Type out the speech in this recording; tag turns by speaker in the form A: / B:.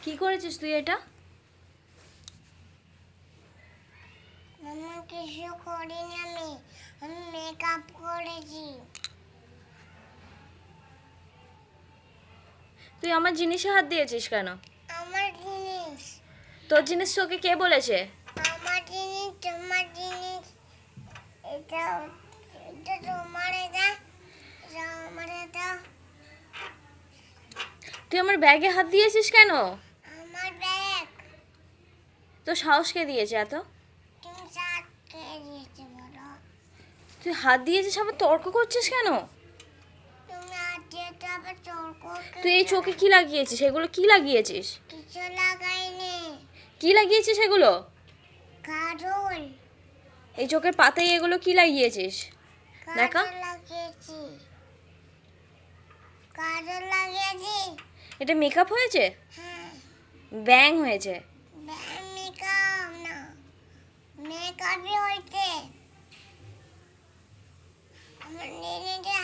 A: কি করেছিস তুই এটা?
B: মামা কিছু করিনি আমি মেকআপ করেছি।
A: তুই আমার জিনিসে হাত দিয়েছিস কেন?
B: আমার জিনিস।
A: তোর জিনিস তোকে কে বলেছে?
B: আমার জিনিস তোমার জিনিস। এটা এটা তোমার, এটা আমার, এটা
A: তুই আমার ব্যাগে হাত দিয়েছিস কেন?
B: আমার ব্যাগ।
A: তোর সাহস কে দিয়েছে এত?
B: তুমি শার্ট কে দিয়েছে বলো?
A: তুই হাত দিয়েছিস, আবার তর্ক করছিস কেন?
B: তুমি আজকে তো আবার তর্ক
A: তুই এই চোখে কি লাগিয়েছিস? এগুলো কি লাগিয়েছিস?
B: কিছু লাগাইনি।
A: কি লাগিয়েছিস এগুলো?
B: কাজল।
A: এই চোখের পাতায় এগুলো কি লাগিয়েছিস? দেখা।
B: কাজল লাগিয়েছি। কাজল লাগিয়েছি।
A: এটা মেকআপ হয়েছে?
B: হ্যাঁ।
A: ব্যাং হয়েছে।
B: মেকআপ না, মেকআপই হয়েছে। আমার নিজে